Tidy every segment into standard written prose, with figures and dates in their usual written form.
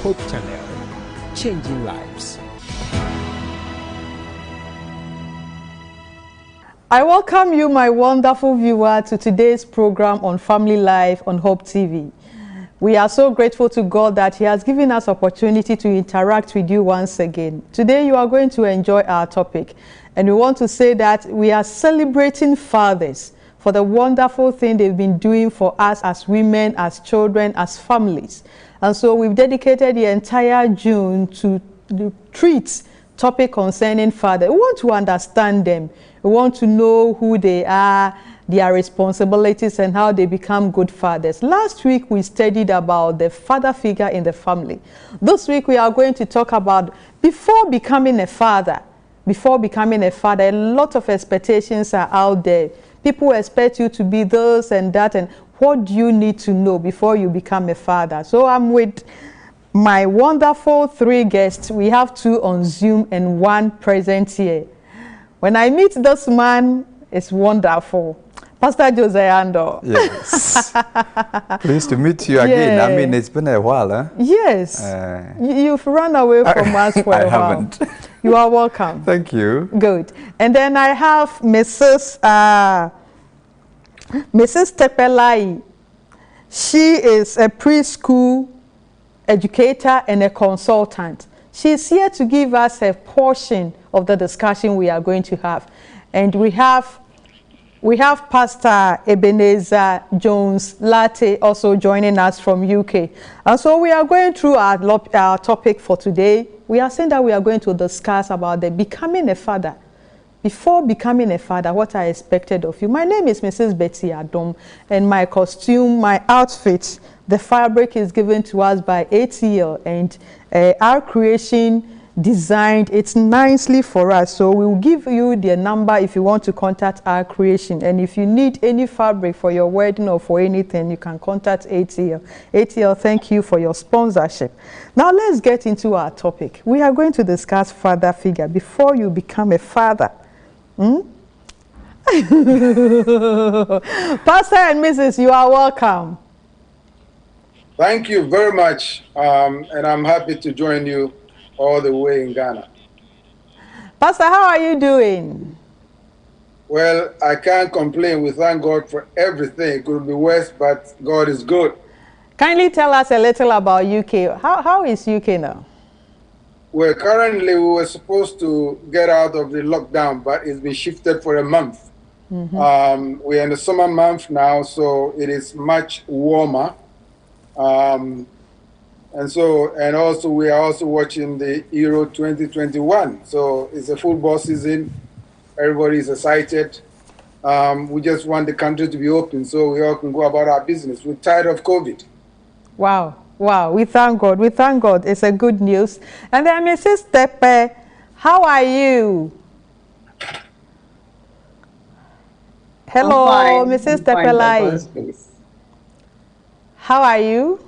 Hope Channel, changing lives. I welcome you, my wonderful viewer, to today's program on Family Life on Hope TV. We are so grateful to God that He has given us opportunity to interact with you once again. Today you are going to enjoy our topic, and we want to say that we are celebrating fathers for the wonderful thing they've been doing for us as women, as children, as families. And so we've dedicated the entire June to treat topic concerning fathers. We want to understand them. We want to know who they are, their responsibilities, and how they become good fathers. Last week, we studied about the father figure in the family. This week, we are going to talk about before becoming a father. Before becoming a father, a lot of expectations are out there. People expect you to be this and that, and what do you need to know before you become a father? So I'm with my wonderful 3 guests. We have 2 on Zoom and 1 present here. When I meet this man, it's wonderful. Pastor Josiah Ando. Yes. Pleased to meet you again. Yeah. I mean, it's been a while, huh? Yes. You've run away from us for a while. I haven't. You are welcome. Thank you. Good. And then I have Mrs. Tepelai. She is a preschool educator and a consultant. She's here to give us a portion of the discussion we are going to have. And we have Pastor Ebenezer Jones Latte also joining us from UK. And so we are going through our topic for today. We are saying that we are going to discuss about the becoming a father. Before becoming a father, what I expected of you. My name is Mrs. Betty Adom, and my costume, my outfit, the fabric is given to us by ATL, and our creation designed it nicely for us. So we will give you their number if you want to contact our creation. And if you need any fabric for your wedding or for anything, you can contact ATL. ATL, thank you for your sponsorship. Now let's get into our topic. We are going to discuss father figure before you become a father. Pastor and Mrs., you are welcome. Thank you very much. And I'm happy to join you all the way in Ghana. Pastor, how are you doing? Well, I can't complain. We thank God for everything. It could be worse, but God is good. Kindly tell us a little about UK. How is UK now? Well, currently we were supposed to get out of the lockdown, but it's been shifted for a month. We're in the summer month now, so it is much warmer. And also we are also watching the Euro 2021. So it's a football season. Everybody is excited. We just want the country to be open so we all can go about our business. We're tired of COVID. Wow. Wow. We thank God. We thank God. It's a good news. And then Mrs. Tepe, how are you? Hello, Mrs. Tepelai. How are you?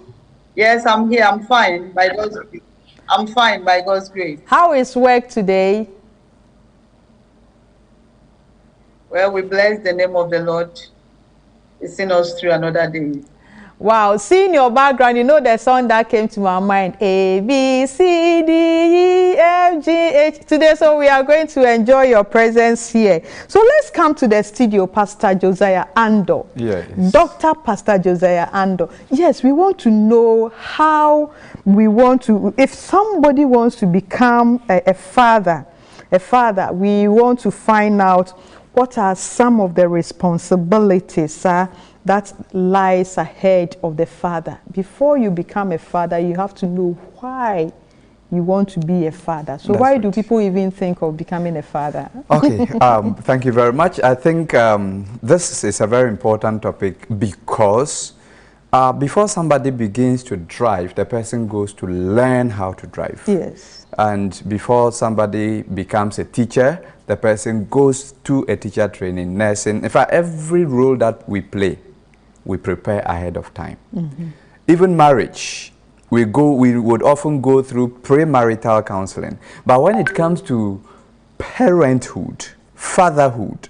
Yes, I'm here. I'm fine by God's grace. I'm fine by God's grace. How is work today? Well, we bless the name of the Lord. He's seen us through another day. Wow, seeing your background, you know the song that came to my mind. A, B, C, D, E, F, G, H. Today, so we are going to enjoy your presence here. So let's come to the studio, Pastor Josiah Ando. Yes. Dr. Pastor Josiah Ando. Yes, we want to know how we want to, if somebody wants to become a father, we want to find out what are some of the responsibilities that lies ahead of the father. Before you become a father, you have to know why you want to be a father. So why do people even think of becoming a father? Okay, thank you very much. I think this is a very important topic because before somebody begins to drive, the person goes to learn how to drive. Yes. And before somebody becomes a teacher, the person goes to a teacher training, nursing. In fact, every role that we play, we prepare ahead of time. Even marriage, we would often go through premarital counseling. But when it comes to parenthood, fatherhood,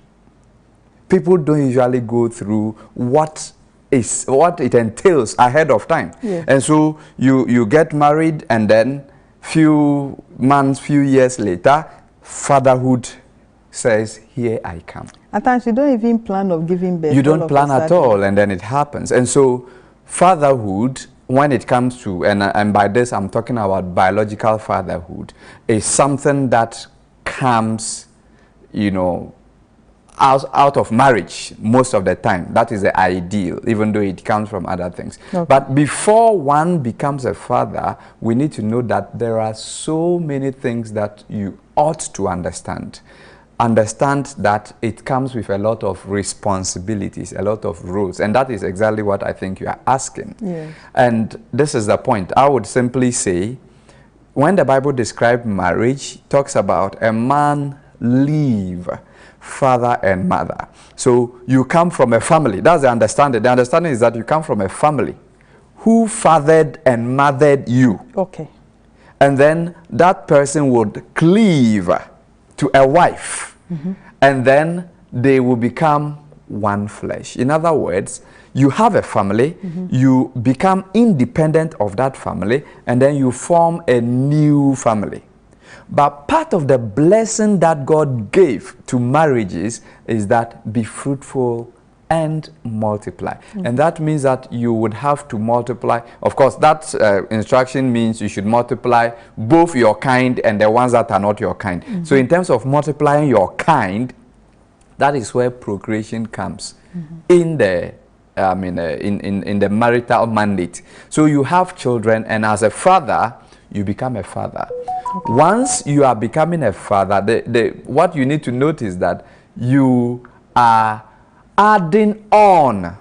people don't usually go through what is what it entails ahead of time. Yeah. And so you get married, and then few months, few years later, fatherhood says, here I come. At times you don't even plan of giving birth. You don't plan at all, and then it happens. And so fatherhood, when it comes to, and by this I'm talking about biological fatherhood, is something that comes, you know, out of marriage most of the time. That is the ideal, even though it comes from other things. Okay. But before one becomes a father, we need to know that there are so many things that you ought to understand. Understand that it comes with a lot of responsibilities, a lot of roles, and that is exactly what I think you are asking. Yes. And this is the point. I would simply say, when the Bible describes marriage, it talks about a man leave father and mother. So you come from a family. That's the understanding. The understanding is that you come from a family who fathered and mothered you. Okay. And then that person would cleave to a wife, and then they will become one flesh. In other words, you have a family, you become independent of that family, and then you form a new family. But part of the blessing that God gave to marriages is that be fruitful and multiply. And that means that you would have to multiply. Of course, that instruction means you should multiply both your kind and the ones that are not your kind. So in terms of multiplying your kind, that is where procreation comes in the in the marital mandate. So you have children, and as a father, you become a father. Okay. Once you are becoming a father, what you need to notice that you are adding on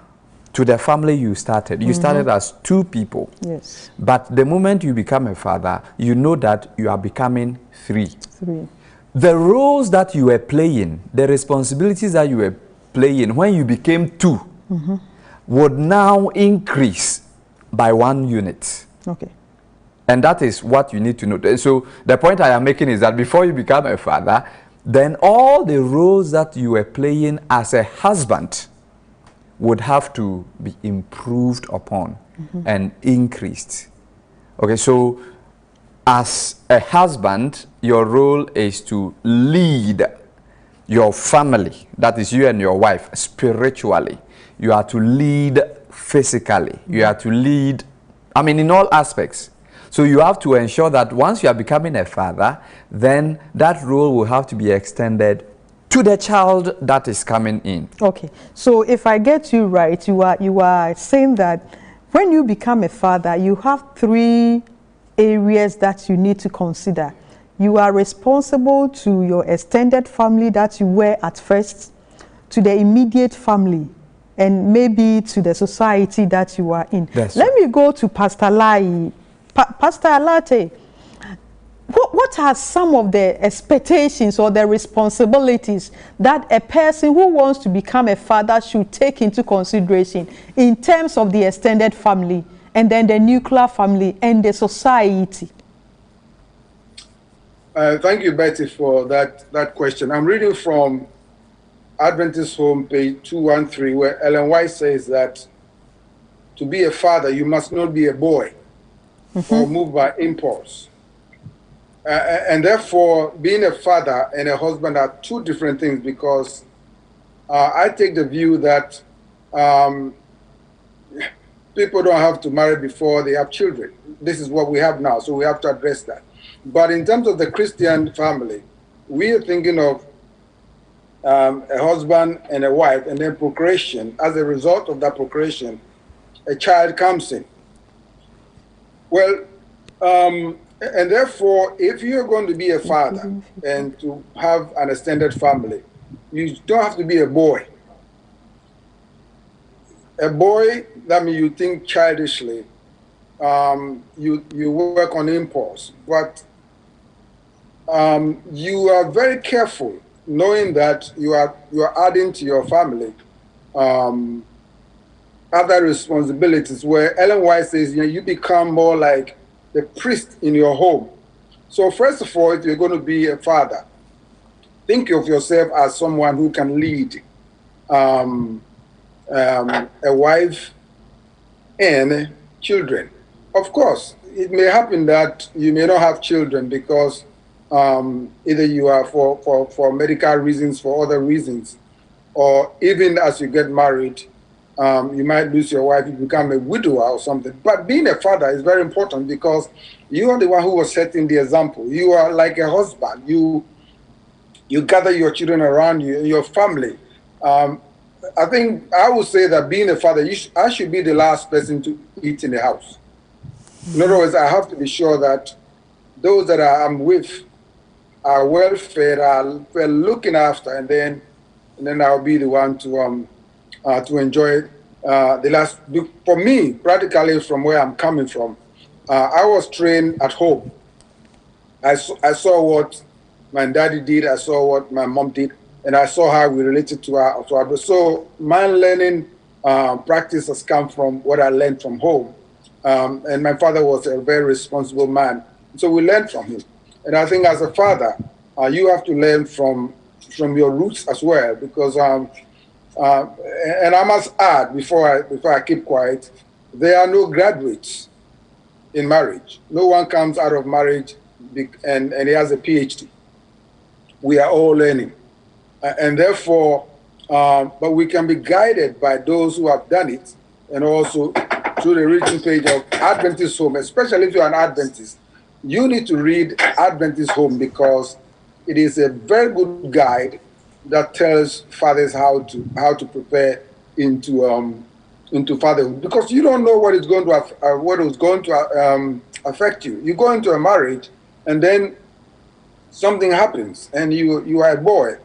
to the family you started. You started as two people. Yes. But the moment you become a father, you know that you are becoming three. Three. The roles that you were playing, the responsibilities that you were playing when you became two, would now increase by 1 unit. Okay. And that is what you need to know. So the point I am making is that before you become a father, then all the roles that you were playing as a husband would have to be improved upon and increased. Okay, so as a husband, your role is to lead your family, that is you and your wife, spiritually. You are to lead physically. You are to lead, in all aspects. So you have to ensure that once you are becoming a father, then that role will have to be extended to the child that is coming in. Okay. So if I get you right, you are saying that when you become a father, you have 3 areas that you need to consider. You are responsible to your extended family that you were at first, to the immediate family, and maybe to the society that you are in. Let me go to Pastor Lai. Pastor Alate, what are some of the expectations or the responsibilities that a person who wants to become a father should take into consideration in terms of the extended family and then the nuclear family and the society? Thank you, Betty, for that question. I'm reading from Adventist Home, page 213, where Ellen White says that to be a father, you must not be a boy or moved by impulse. And therefore, being a father and a husband are 2 different things, because I take the view that people don't have to marry before they have children. This is what we have now, so we have to address that. But in terms of the Christian family, we are thinking of a husband and a wife, and then procreation. As a result of that procreation, a child comes in. Well, and therefore, if you're going to be a father and to have an extended family, you don't have to be a boy. A boy, that means you think childishly, you work on impulse, but you are very careful, knowing that you are adding to your family other responsibilities, where Ellen White says, you become more like the priest in your home. So first of all, if you're going to be a father, think of yourself as someone who can lead a wife and children. Of course, it may happen that you may not have children because either you are for medical reasons, for other reasons, or even as you get married, you might lose your wife, you become a widower or something. But being a father is very important because you are the one who was setting the example. You are like a husband. You gather your children around you, your family. I think I would say that being a father, I should be the last person to eat in the house. In other words, I have to be sure that those that I'm with are well fed, are well looking after, and then I'll be the one to enjoy the last. For me, practically from where I'm coming from, I was trained at home. I saw what my daddy did, I saw what my mom did, and I saw how we related to our. So my learning practice has come from what I learned from home. And my father was a very responsible man. So we learned from him. And I think as a father, you have to learn from your roots as well, because and I must add before I keep quiet, there are no graduates in marriage. No one comes out of marriage and he has a PhD. We are all learning, and therefore, but we can be guided by those who have done it, and also through the reading page of Adventist Home, especially if you're an Adventist. You need to read Adventist Home because it is a very good guide that tells fathers how to prepare into fatherhood, because you don't know what is going to affect you. You go into a marriage and then something happens and you are a boy.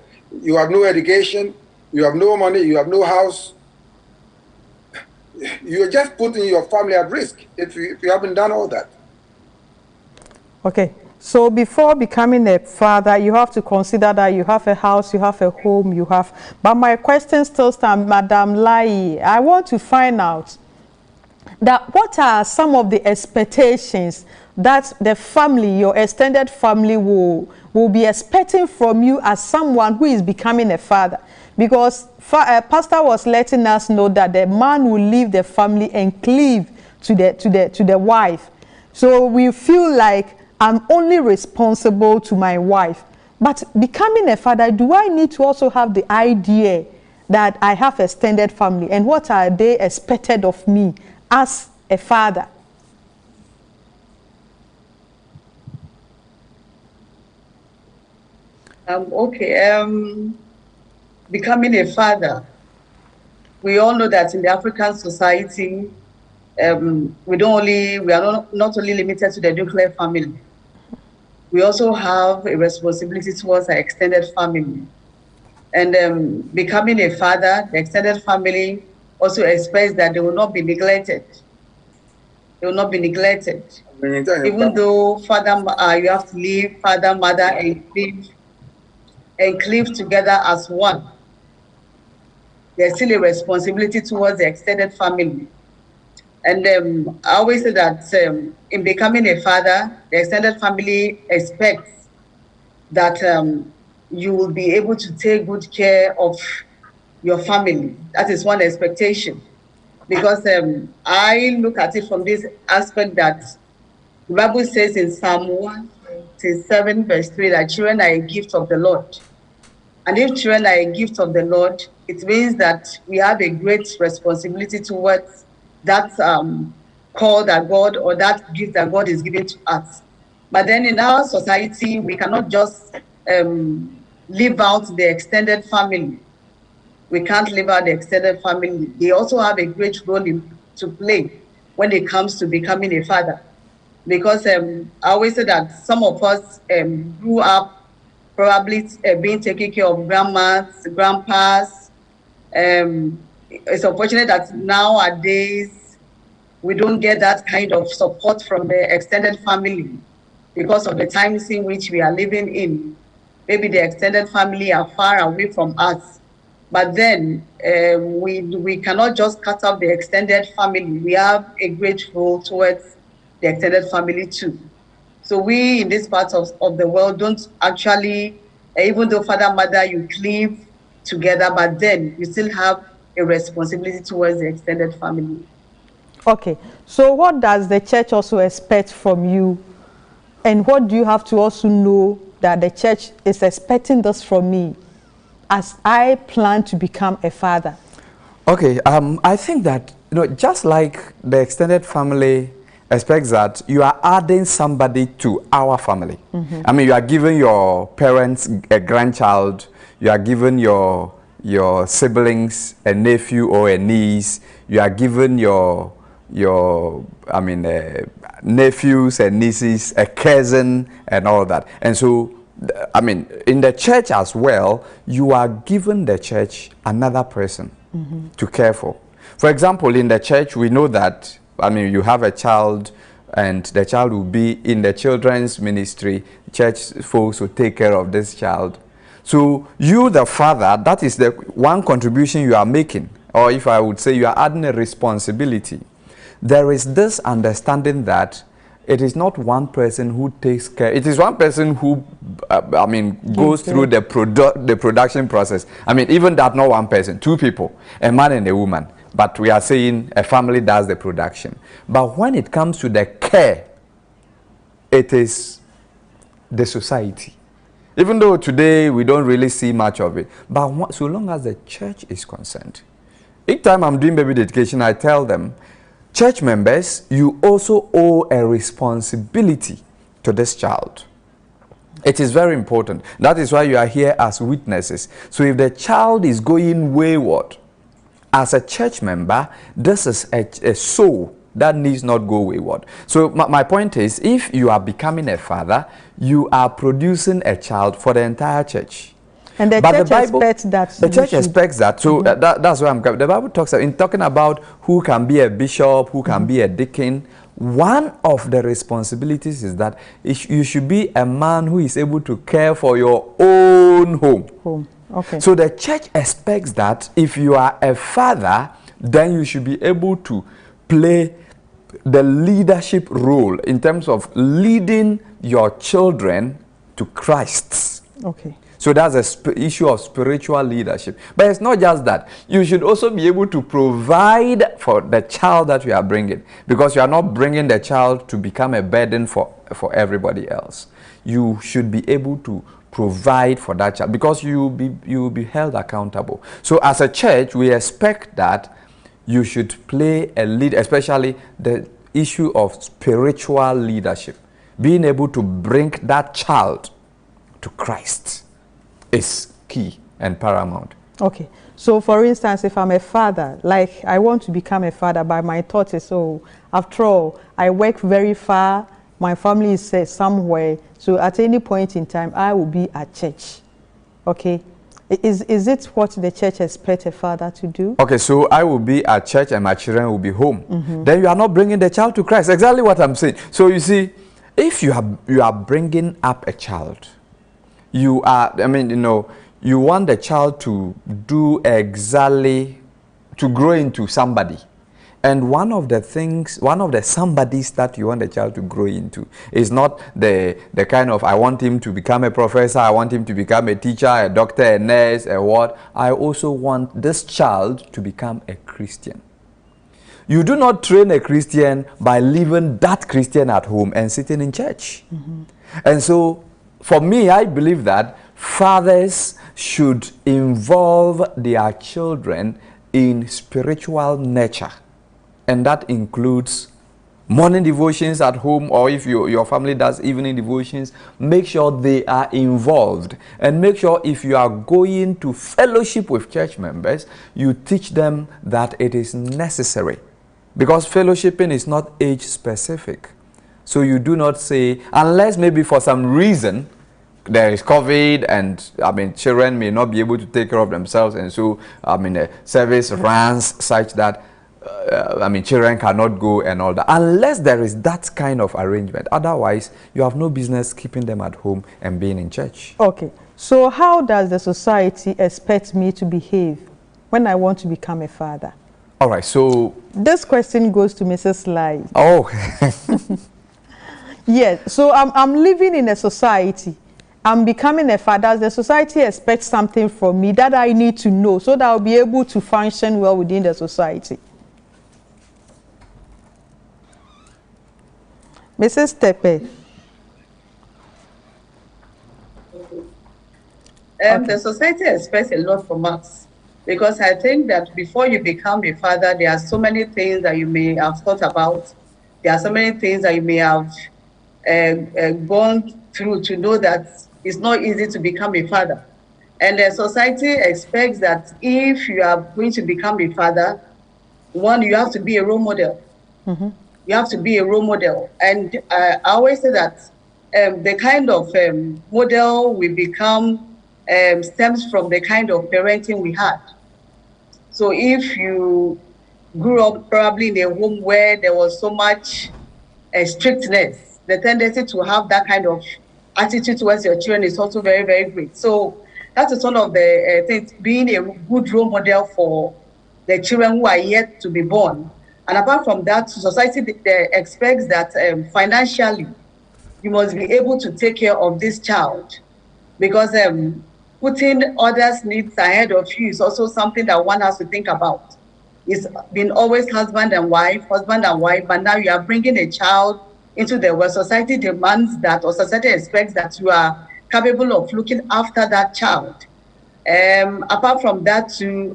You have no education, you have no money, you have no house. You're just putting your family at risk if you haven't done all that. Okay, so before becoming a father, you have to consider that you have a house, you have a home, you have. But my question still stands, Madam Lai. I want to find out that what are some of the expectations that the family, your extended family, will be expecting from you as someone who is becoming a father? Because Pastor was letting us know that the man will leave the family and cleave to the wife. So we feel like I'm only responsible to my wife. But becoming a father, do I need to also have the idea that I have extended family, and what are they expected of me as a father? Becoming a father, we all know that in the African society, we are not only limited to the nuclear family. We also have a responsibility towards our extended family. And becoming a father, the extended family also expects that they will not be neglected. They will not be neglected. Even though you have to leave father, mother, and cleave together as one. There's still a responsibility towards the extended family. And I always say that in becoming a father, the extended family expects that you will be able to take good care of your family. That is one expectation. Because I look at it from this aspect that the Bible says in Psalm 1:7, verse 3, that children are a gift of the Lord. And if children are a gift of the Lord, it means that we have a great responsibility towards that call that God, or that gift that God is giving to us. But then in our society, we cannot just leave out the extended family. We can't leave out the extended family. They also have a great role to play when it comes to becoming a father. Because I always say that some of us grew up probably being taken care of grandmas, grandpas. It's unfortunate that nowadays we don't get that kind of support from the extended family because of the times in which we are living in. Maybe the extended family are far away from us. But then we cannot just cut off the extended family. We have a great role towards the extended family too. So we in this part of the world don't actually, even though father, mother, you cleave together, but then you still have a responsibility towards the extended family. Okay, so what does the church also expect from you? And what do you have to also know that the church is expecting this from me as I plan to become a father? Okay, I think that, just like the extended family expects that you are adding somebody to our family. I mean, you are giving your parents a grandchild, you are giving your siblings a nephew or a niece, you are giving your nephews and nieces a cousin and all that. And so, I mean, in the church as well, you are giving the church another person to care for. For example, in the church, we know that, I mean, you have a child and the child will be in the children's ministry. Church folks will take care of this child. So you, the father, that is the one contribution you are making. Or if I would say you are adding a responsibility. There is this understanding that it is not one person who takes care. It is one person who, goes through the production process. I mean, even that, not one person, two people, a man and a woman. But we are saying a family does the production. But when it comes to the care, it is the society. Even though today we don't really see much of it. But so long as the church is concerned. Each time I'm doing baby dedication, I tell them, church members, you also owe a responsibility to this child. It is very important. That is why you are here as witnesses. So if the child is going wayward, as a church member, this is a soul that needs not go wayward. So my point is, if you are becoming a father, you are producing a child for the entire church. And the church expects that. The church expects that. So that's why I'm coming. The Bible talks in talking about who can be a bishop, who can be a deacon. One of the responsibilities is that you should be a man who is able to care for your own home. Okay. So the church expects that if you are a father, then you should be able to play the leadership role in terms of leading your children to Christ. Okay. So that's an issue of spiritual leadership. But it's not just that. You should also be able to provide for the child that you are bringing. Because you are not bringing the child to become a burden for everybody else. You should be able to provide for that child because you will be held accountable. So as a church, we expect that you should play a lead, especially the issue of spiritual leadership. Being able to bring that child to Christ is key and paramount. Okay. So for instance, if I'm a father, like I want to become a father, but my thought is, after all, I work very far, my family is somewhere, so at any point in time, I will be at church. Okay. Is it what the church expects a father to do? Okay, so I will be at church and my children will be home. Then you are not bringing the child to Christ. Exactly what I'm saying. So you see, if you are bringing up a child, you are, you want the child to do exactly, to grow into somebody. And one of the somebodies that you want the child to grow into is not the kind of, I want him to become a professor, I want him to become a teacher, a doctor, a nurse, a what. I also want this child to become a Christian. You do not train a Christian by leaving that Christian at home and sitting in church. And so, for me, I believe that fathers should involve their children in spiritual nurture. And that includes morning devotions at home, or if your family does evening devotions, make sure they are involved. And make sure if you are going to fellowship with church members, you teach them that it is necessary. Because fellowshipping is not age specific. So you do not say, unless maybe for some reason there is COVID and children may not be able to take care of themselves, and so the service runs such that children cannot go and all that. Unless there is that kind of arrangement. Otherwise, you have no business keeping them at home and being in church. Okay. So how does the society expect me to behave when I want to become a father? All right, so this question goes to Mrs. Lai. Oh. Yes, so I'm living in a society. I'm becoming a father. The society expects something from me that I need to know so that I'll be able to function well within the society. Mrs. Tepe. The society expects a lot from us, because I think that before you become a father, there are so many things that you may have thought about. There are so many things that you may have gone through to know that it's not easy to become a father. And the society expects that if you are going to become a father, one, you have to be a role model. Mm-hmm. You have to be a role model. And I always say that the kind of model we become stems from the kind of parenting we had. So if you grew up probably in a home where there was so much strictness, the tendency to have that kind of attitude towards your children is also very, very great. So that is one of the things, being a good role model for the children who are yet to be born. And apart from that, society expects that financially, you must be able to take care of this child, because putting others' needs ahead of you is also something that one has to think about. It's been always husband and wife, but now you are bringing a child into the world. Society demands that, or society expects that you are capable of looking after that child. Apart from that, too,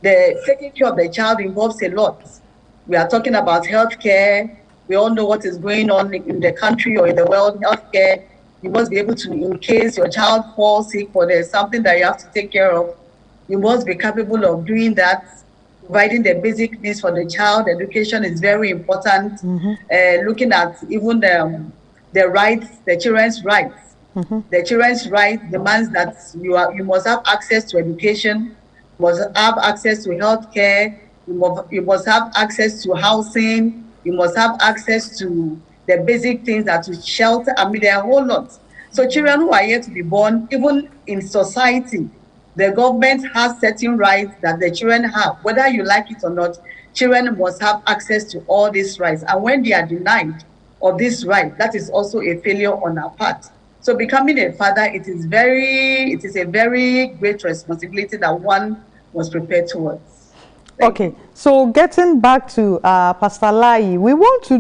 the taking care of the child involves a lot. We are talking about healthcare. We all know what is going on in the country or in the world. Healthcare, you must be able to, in case your child falls sick or there's something that you have to take care of, you must be capable of doing that. Providing the basic needs for the child. Education is very important. Mm-hmm. Looking at even the rights, the children's rights. Mm-hmm. The children's rights demands that you must have access to education, you must have access to healthcare, you must have access to housing, you must have access to the basic things that to shelter. I mean, there are a whole lot. So children who are yet to be born, even in society, the government has certain rights that the children have. Whether you like it or not, children must have access to all these rights. And when they are denied of this right, that is also a failure on our part. So becoming a father, it is a very great responsibility that one must prepare towards. Okay, so getting back to Pastor Lai, we want to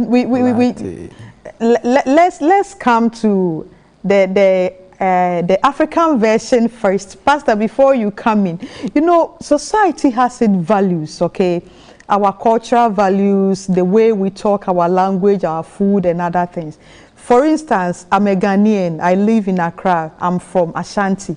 let's come to the African version first. Pastor, before you come in, you know, society has its values, okay? Our cultural values, the way we talk, our language, our food, and other things. For instance, I'm a Ghanaian. I live in Accra. I'm from Ashanti.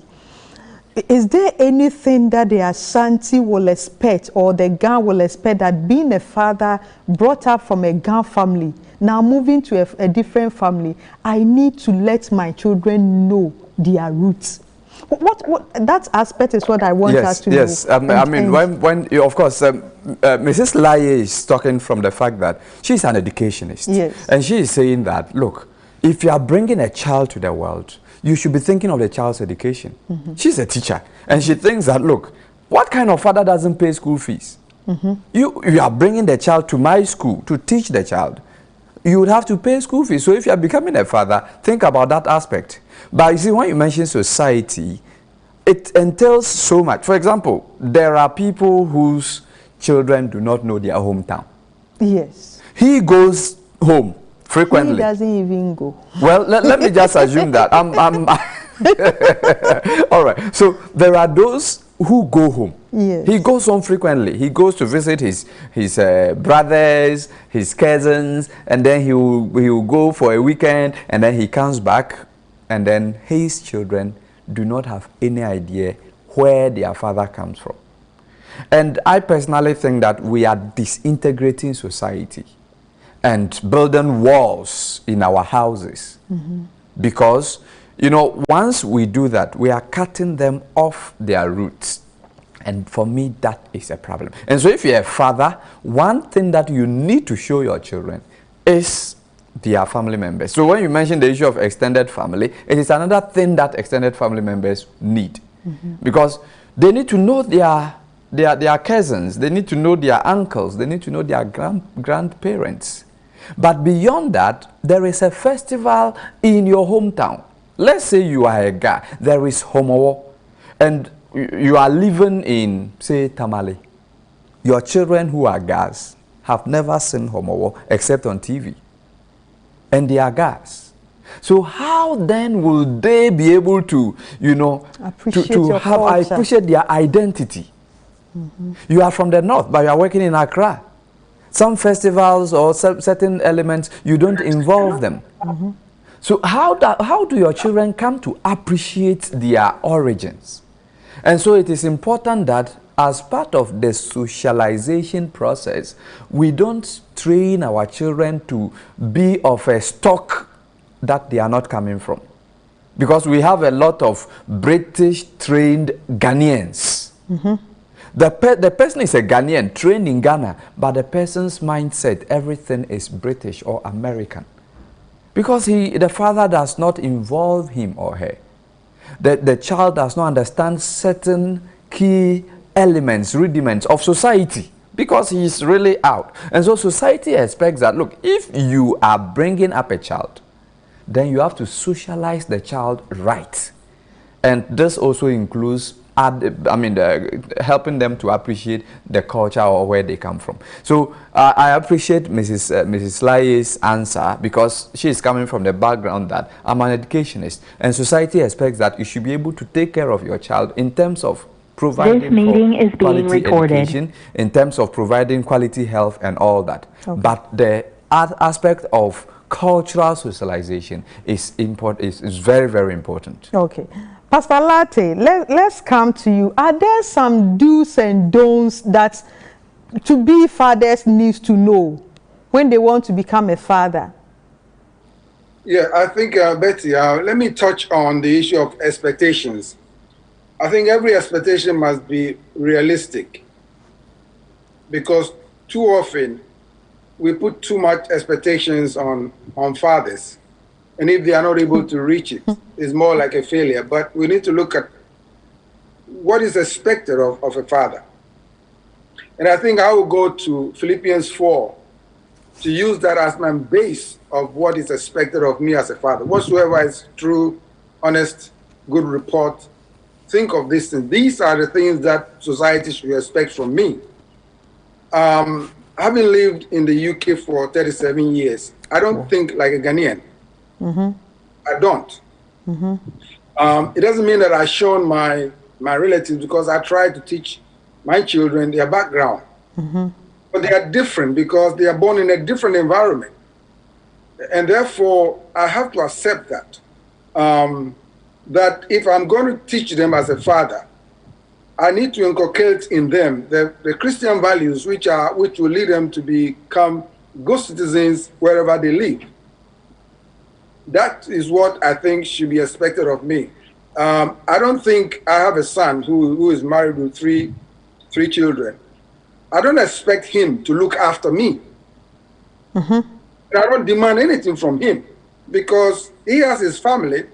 Is there anything that the Ashanti will expect, or the Ghan will expect, that being a father brought up from a Ghan family, now moving to a different family, I need to let my children know their roots? What that aspect is what I want us to know. Yes, I mean, when of course, Mrs. Laye is talking from the fact that she's an educationist. Yes. And she is saying that, look, if you are bringing a child to the world, you should be thinking of the child's education. Mm-hmm. She's a teacher, and she thinks that, look, what kind of father doesn't pay school fees? Mm-hmm. You are bringing the child to my school to teach the child. You would have to pay school fees. So if you are becoming a father, think about that aspect. But you see, when you mention society, it entails so much. For example, there are people whose children do not know their hometown. Yes. He goes home frequently. He doesn't even go. Well, let me just assume that. All right. So there are those who go home. Yes. He goes home frequently. He goes to visit his brothers, his cousins, and then he will go for a weekend, and then he comes back, and then his children do not have any idea where their father comes from. And I personally think that we are disintegrating society and building walls in our houses. Mm-hmm. Because, you know, once we do that, we are cutting them off their roots. And for me, that is a problem. And so if you're a father, one thing that you need to show your children is their family members. So when you mention the issue of extended family, it is another thing that extended family members need. Mm-hmm. Because they need to know their cousins, they need to know their uncles, they need to know their grandparents. But beyond that, there is a festival in your hometown. Let's say you are a guy, there is Homowo, and you are living in, say, Tamale. Your children who are guys have never seen Homowo except on TV. and their gas. So how then will they be able to, you know, appreciate their identity? You are from the north, but you are working in Accra. Some festivals or certain elements, you don't involve them. So how do your children come to appreciate their origins? And so it is important that as part of the socialization process, we don't train our children to be of a stock that they are not coming from. Because we have a lot of British trained Ghanaians. The person is a Ghanaian trained in Ghana, but the person's mindset, everything is British or American. Because the father does not involve him or her. The child does not understand certain key elements, rudiments of society, because he is really out. And so society expects that, look, if you are bringing up a child, then you have to socialize the child right. And this also includes helping them to appreciate the culture or where they come from. So I appreciate Mrs. Laye's answer, because she is coming from the background that I'm an educationist, and society expects that you should be able to take care of your child in terms of providing quality education, in terms of providing quality health and all that. Okay. But the aspect of cultural socialization is very, very important. Okay. Pastor Lartey, let's come to you. Are there some do's and don'ts that to-be fathers needs to know when they want to become a father? Yeah, I think, Betty, let me touch on the issue of expectations. I think every expectation must be realistic, because too often we put too much expectations on fathers. And if they are not able to reach it, it's more like a failure. But we need to look at what is expected of a father. And I think I will go to Philippians 4 to use that as my base of what is expected of me as a father. Whatsoever is true, honest, good report, think of these things. These are the things that society should expect from me. Having lived in the UK for 37 years, I don't think like a Ghanaian. I don't. It doesn't mean that I shun my relatives, because I try to teach my children their background. But they are different because they are born in a different environment. And therefore, I have to accept that. That if I'm going to teach them as a father, I need to inculcate in them the Christian values which will lead them to become good citizens wherever they live. That is what I think should be expected of me. I don't think I have a son who is married with three children. I don't expect him to look after me. I don't demand anything from him, because he has his family.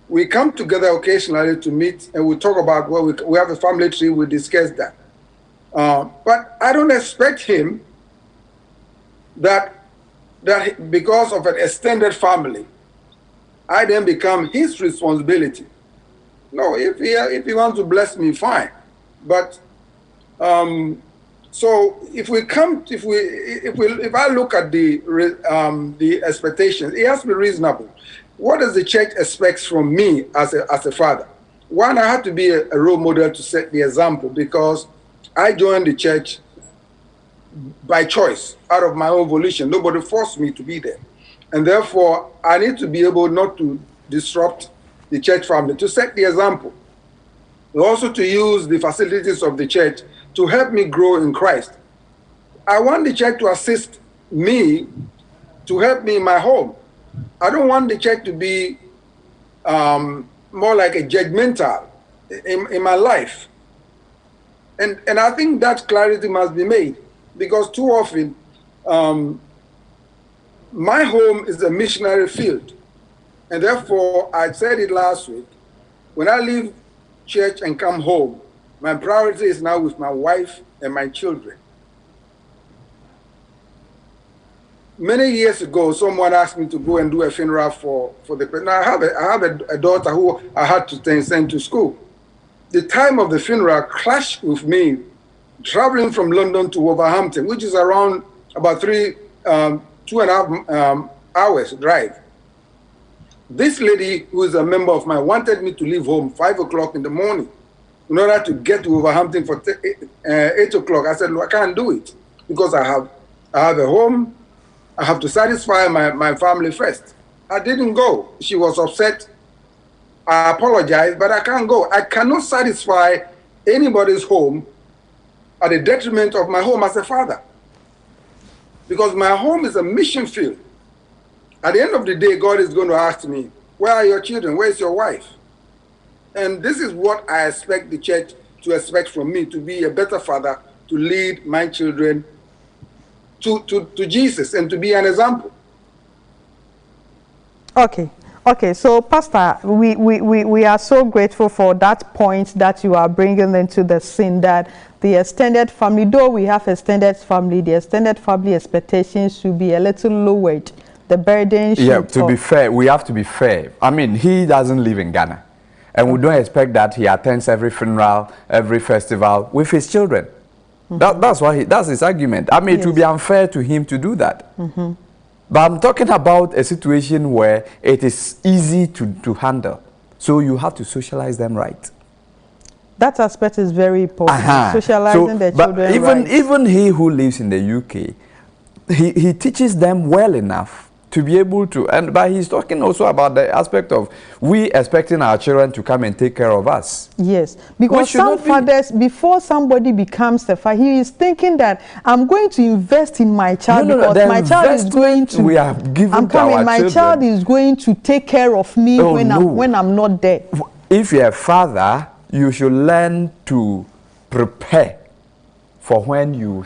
We come together occasionally to meet, and we talk about we have a family tree, we discuss that. But I don't expect him that because of an extended family, I then become his responsibility. No, if he wants to bless me, fine. But so if I look at the expectations, it has to be reasonable. What does the church expect from me as a father? One, I have to be a role model to set the example, because I joined the church by choice, out of my own volition. Nobody forced me to be there. And therefore, I need to be able not to disrupt the church family, to set the example. Also to use the facilities of the church to help me grow in Christ. I want the church to assist me, to help me in my home. I don't want the church to be more like a judgmental in my life. And I think that clarity must be made, because too often, my home is a missionary field. And therefore, I said it last week, when I leave church and come home, my priority is now with my wife and my children. Many years ago, someone asked me to go and do a funeral for the person. I have a daughter who I had to send to school. The time of the funeral clashed with me traveling from London to Wolverhampton, which is around about 2.5 hours drive. This lady, who is a member of mine, wanted me to leave home 5 o'clock in the morning in order to get to Wolverhampton for 8 o'clock. I said, "No, I can't do it because I have a home. I have to satisfy my family first." I didn't go. She was upset. I apologize, but I can't go. I cannot satisfy anybody's home at the detriment of my home as a father. Because my home is a mission field. At the end of the day, God is going to ask me, where are your children? Where is your wife? And this is what I expect the church to expect from me, to be a better father, to lead my children to Jesus and to be an example. Okay, so Pastor, we are so grateful for that point that you are bringing into the scene, that the extended family, though we have extended family, the extended family expectations should be a little lowered. The burden should... Yeah, to be fair, we have to be fair. I mean, he doesn't live in Ghana. And we don't expect that he attends every funeral, every festival with his children. That's his argument. I mean, it would be unfair to him to do that. But I'm talking about a situation where it is easy to handle. So you have to socialize them right. That aspect is very important. Socializing the children right. Even he who lives in the UK, he teaches them well enough to be able to, but he's talking also about the aspect of we expecting our children to come and take care of us. Yes, because some fathers, before somebody becomes a father, he is thinking that I'm going to invest in my child because my child is going to. We have given I'm coming. To our my children. Child is going to take care of me when I'm not there. If you're a father, you should learn to prepare for when you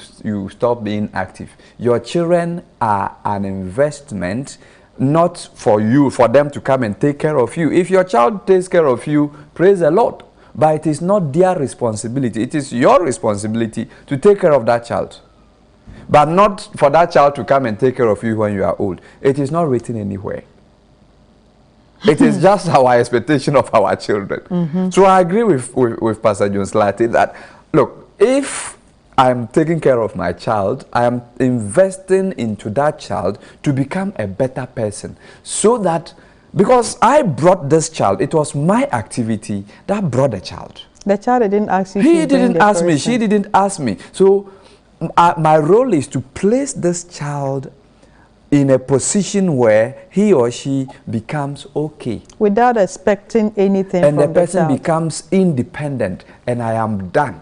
stop being active. Your children are an investment, not for you, for them to come and take care of you. If your child takes care of you, praise the Lord. But it is not their responsibility. It is your responsibility to take care of that child. But not for that child to come and take care of you when you are old. It is not written anywhere. It is just our expectation of our children. So I agree with Pastor Jones Lati that, look, if I'm taking care of my child, I am investing into that child to become a better person. So that, because I brought this child, it was my activity that brought the child. The child didn't ask you. He didn't ask me, she didn't ask me. So my role is to place this child in a position where he or she becomes okay. Without expecting anything from the child. And the person becomes independent, and I am done.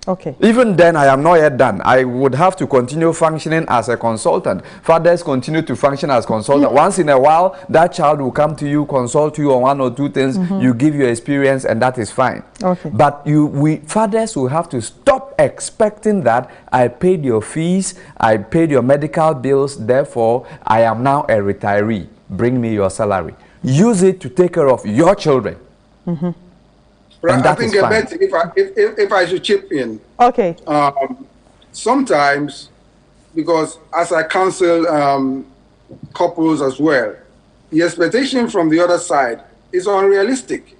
Okay. Even then, I am not yet done. I would have to continue functioning as a consultant. Fathers continue to function as consultant. Once in a while, that child will come to you, consult you on one or two things. You give your experience, and that is fine. Okay. But fathers will have to stop expecting that I paid your fees, I paid your medical bills, therefore I am now a retiree. Bring me your salary. Use it to take care of your children. Right, I think if I should chip in. Okay. Sometimes, because as I counsel couples as well, the expectation from the other side is unrealistic.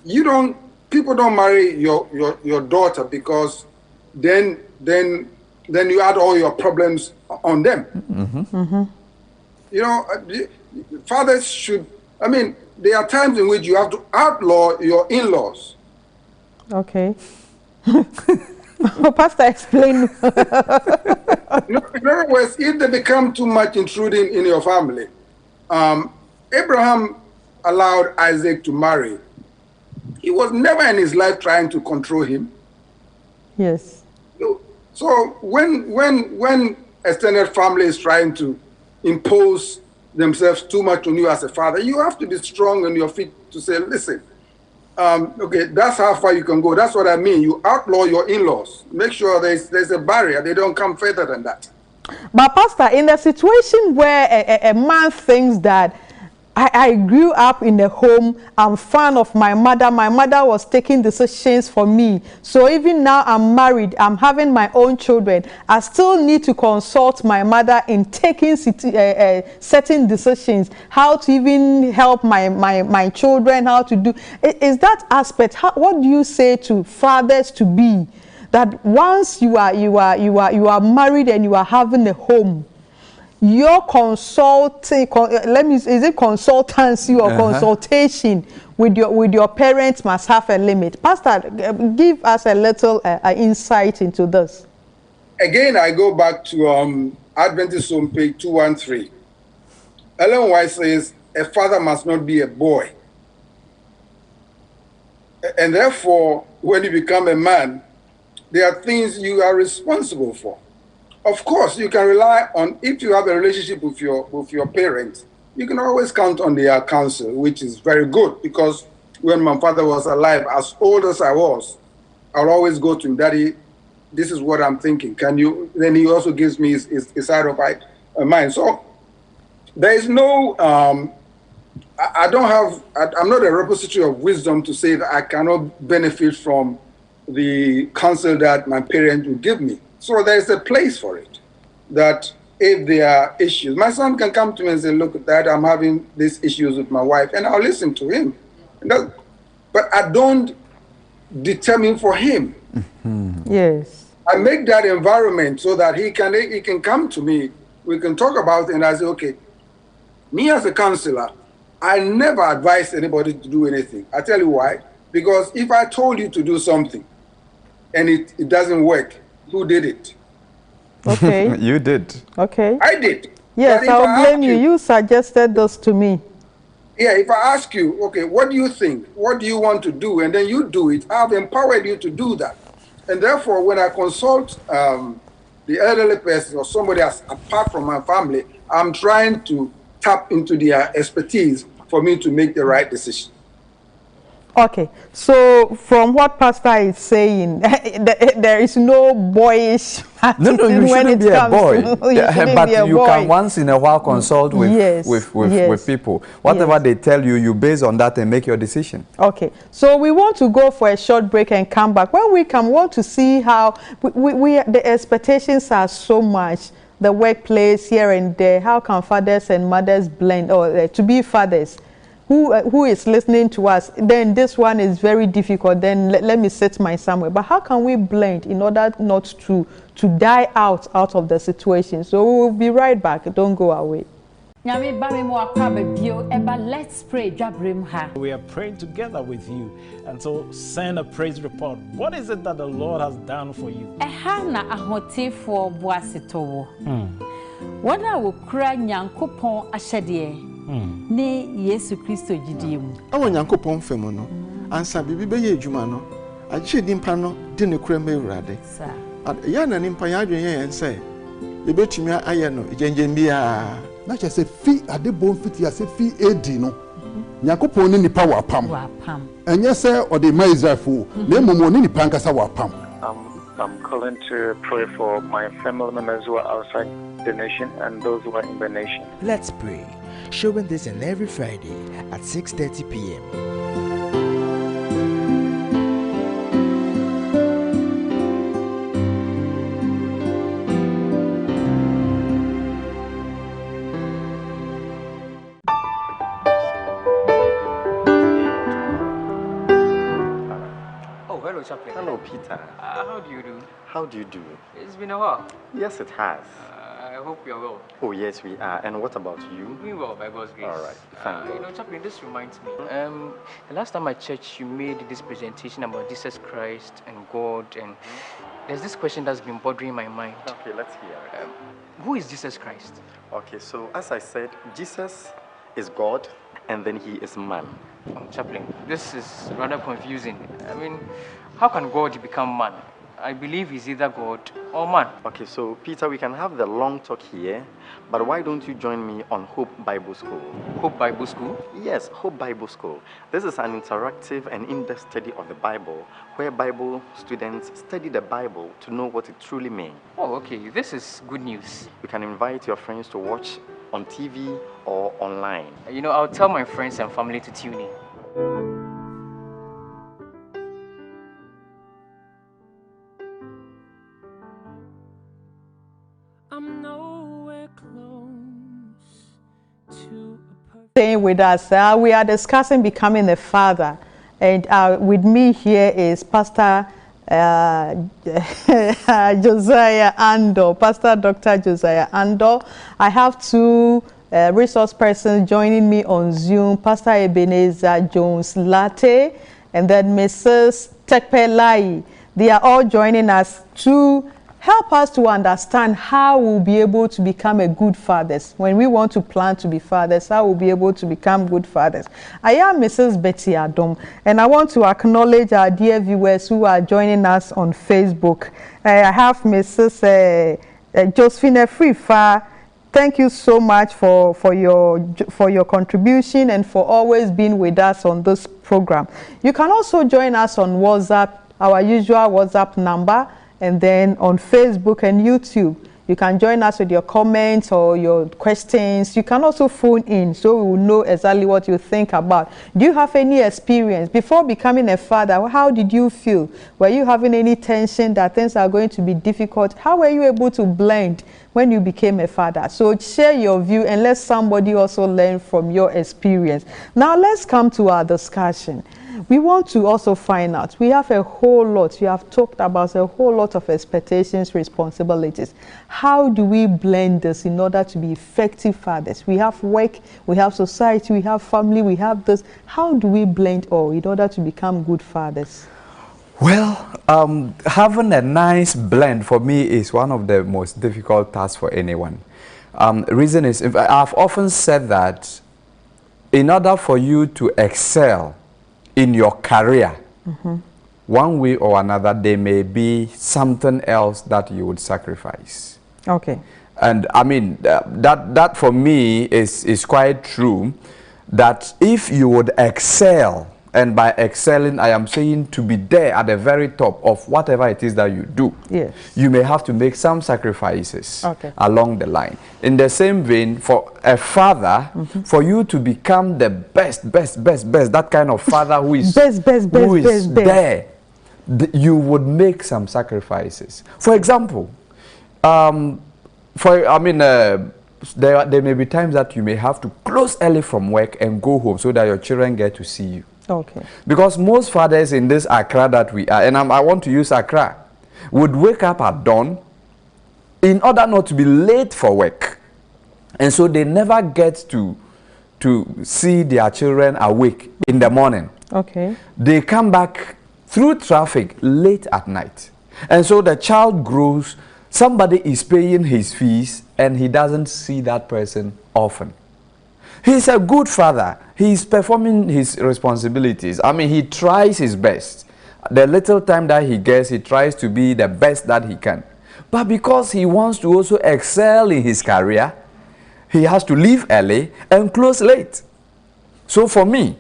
People don't marry your daughter because then you add all your problems on them. You know, fathers should, I mean, there are times in which you have to outlaw your in-laws. Okay. Pastor, explain. In other words, if they become too much intruding in your family, Abraham allowed Isaac to marry. He was never in his life trying to control him. Yes. So when extended family is trying to impose themselves too much on you as a father, you have to be strong on your feet to say, listen, okay, that's how far you can go. That's what I mean. You outlaw your in-laws. Make sure there's a barrier. They don't come further than that. But Pastor, in a situation where a man thinks that I grew up in a home, I'm fan of my mother was taking decisions for me, so even now I'm married, I'm having my own children, I still need to consult my mother in taking certain decisions, how to even help my children, how to do, is that aspect, what do you say to fathers to be, that once you are married and you are having a home, your consulting, is it consultancy or consultation with your parents must have a limit? Pastor, give us a little insight into this. Again, I go back to Adventist Home page 213. Ellen White says, a father must not be a boy. And therefore, when you become a man, there are things you are responsible for. Of course, you can rely on, if you have a relationship with your parents, you can always count on their counsel, which is very good, because when my father was alive, as old as I was, I'll always go to him, Daddy, this is what I'm thinking. Can you? Then he also gives me his side of mind. So there is no, I don't have, I'm not a repository of wisdom to say that I cannot benefit from the counsel that my parents would give me. So there's a place for it, that if there are issues, my son can come to me and say, look, Dad, I'm having these issues with my wife, and I'll listen to him. But I don't determine for him. Yes. I make that environment so that he can come to me, we can talk about it, and I say, okay, me as a counselor, I never advise anybody to do anything. I tell you why. Because if I told you to do something and it doesn't work, who did it? Okay. You did. Okay. I did. Yes, I'll blame you. You suggested this to me. Yeah, if I ask you, okay, what do you think? What do you want to do? And then you do it, I've empowered you to do that. And therefore, when I consult the elderly person or somebody else apart from my family, I'm trying to tap into their expertise for me to make the right decision. Okay, so from what Pastor is saying, there is no boyish attitude no, you when it be comes a boy. to But you can once in a while consult with people. Whatever they tell you, you base on that and make your decision. Okay, so we want to go for a short break and come back. When we come, we want to see how the expectations are so much. The workplace here and there. How can fathers and mothers blend, or to be fathers? Who is listening to us? Then this one is very difficult. Then let me set my somewhere. But how can we blend in order not to die out of the situation? So we will be right back. Don't go away. Let's pray. We are praying together with you, and so send a praise report. What is it that the Lord has done for you? What I will cry, Yankopon Ashadie. Ne Yesu Christo Jidim. I want Yankopon Femono, and Sabi Bebe Jumano. I cheat Nimpano, didn't creme rade. Sir. At Yan and Impayadu and say, the Betimia Ayano, Janjambia. Not just a fee at the bone fit, as a fee edino. Yankopon in the power pam. And yes, sir, or the Maizra fool, Nemo in the Pancasawa pam. I'm calling to pray for my family members who are outside the nation and those who are in the nation. Let's pray. Showing this on every Friday at 6:30 p.m. Oh, hello, Chaplain. Hello, Peter. How do you do? How do you do? It's been a while. Yes, it has. I hope you're well. Oh, yes, we are. And what about you? Doing well, by God's grace. All right. Thank God. You know, Chaplain, this reminds me. The last time at church, you made this presentation about Jesus Christ and God, and there's this question that's been bothering my mind. Okay, let's hear it. Who is Jesus Christ? Okay, so as I said, Jesus is God, and then he is man. Chaplain, this is rather confusing. I mean, how can God become man? I believe he's either God or man. Okay, so Peter, we can have the long talk here, but why don't you join me on Hope Bible School? Hope Bible School? Yes, Hope Bible School. This is an interactive and in-depth study of the Bible, where Bible students study the Bible to know what it truly means. Oh, okay. This is good news. You can invite your friends to watch on TV or online. You know, I'll tell my friends and family to tune in. Staying with us, we are discussing becoming a father, and with me here is Pastor Josiah Ando, Pastor Dr. Josiah Ando. I have two resource persons joining me on Zoom, Pastor Ebenezer Jones Latte and then Mrs. Tekpe Lai. They are all joining us to help us to understand how we'll be able to become a good fathers. When we want to plan to be fathers, how we'll be able to become good fathers. I am Mrs. Betty Adom, and I want to acknowledge our dear viewers who are joining us on Facebook. I have Mrs. Josephine Frifa. Thank you so much for your contribution and for always being with us on this program. You can also join us on WhatsApp, our usual WhatsApp number, and then on Facebook and YouTube. You can join us with your comments or your questions. You can also phone in so we will know exactly what you think about. Do you have any experience before becoming a father? How did you feel? Were you having any tension that things are going to be difficult? How were you able to blend when you became a father? So share your view and let somebody also learn from your experience. Now let's come to our discussion. We want to also find out, we have a whole lot, you have talked about a whole lot of expectations, responsibilities. How do we blend this in order to be effective fathers? We have work, we have society, we have family, we have this. How do we blend all in order to become good fathers? Well, having a nice blend for me is one of the most difficult tasks for anyone. The reason is, I've often said that in order for you to excel in your career, one way or another, there may be something else that you would sacrifice. Okay. And I mean, that for me is quite true, that if you would excel, and by excelling, I am saying to be there at the very top of whatever it is that you do, yes, you may have to make some sacrifices along the line. In the same vein, for a father, for you to become the best, that kind of father who is, there, you would make some sacrifices. For example, there may be times that you may have to close early from work and go home so that your children get to see you. Okay. Because most fathers in this Accra that we are, and I want to use Accra, would wake up at dawn in order not to be late for work. And so they never get to see their children awake in the morning. Okay. They come back through traffic late at night. And so the child grows, somebody is paying his fees, and he doesn't see that person often. He's a good father. He's performing his responsibilities. I mean, he tries his best. The little time that he gets, he tries to be the best that he can. But because he wants to also excel in his career, he has to leave early and close late. So for me,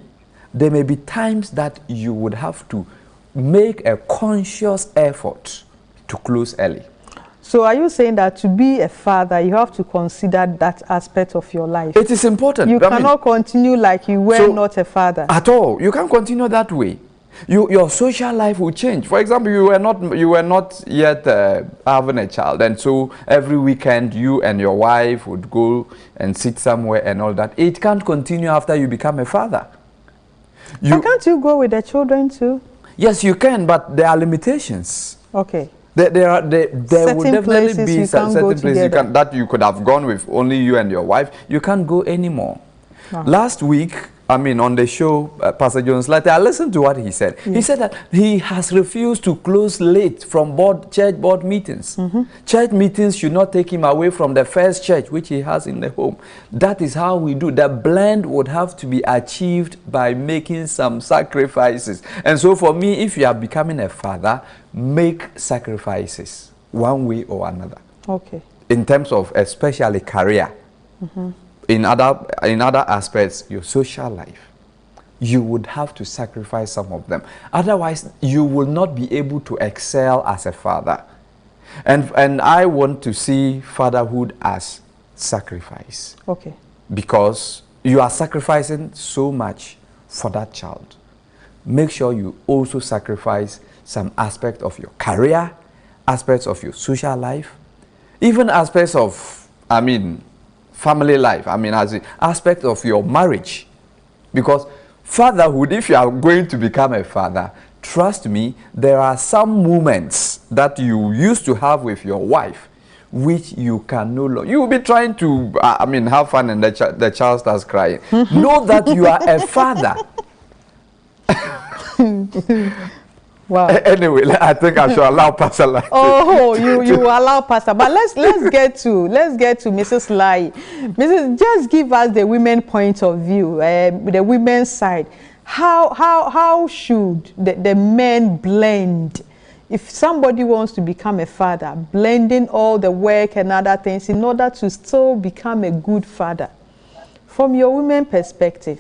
there may be times that you would have to make a conscious effort to close early. So are you saying that to be a father, you have to consider that aspect of your life? It is important. You cannot continue like you were not a father. At all. You can't continue that way. Your social life will change. For example, you were not yet having a child, and so every weekend you and your wife would go and sit somewhere and all that. It can't continue after you become a father. But can't you go with the children too? Yes, you can, but there are limitations. Okay. There would definitely be certain places that you could have gone with only you and your wife. You can't go anymore. Last week, on the show, Pastor Jones Latte, I listened to what he said. He said that he has refused to close late from church board meetings. Church meetings should not take him away from the first church, which he has in the home. That is how we do. The blend would have to be achieved by making some sacrifices. And so for me, if you are becoming a father, make sacrifices one way or another. Okay. In terms of especially career. In other aspects, your social life, you would have to sacrifice some of them. Otherwise, you will not be able to excel as a father. And I want to see fatherhood as sacrifice. Okay. Because you are sacrificing so much for that child. Make sure you also sacrifice some aspect of your career, aspects of your social life, even aspects of, family life, as an aspect of your marriage. Because fatherhood, if you are going to become a father, trust me, there are some moments that you used to have with your wife which you can no longer. You will be trying to, have fun and the child starts crying. Know that you are a father. Wow. Anyway, I think I should allow Pastor Lai. Oh, you allow Pastor. But let's get to Mrs. Lai. Just give us the women point of view, the women's side. How should the men blend? If somebody wants to become a father, blending all the work and other things in order to still become a good father, from your women perspective.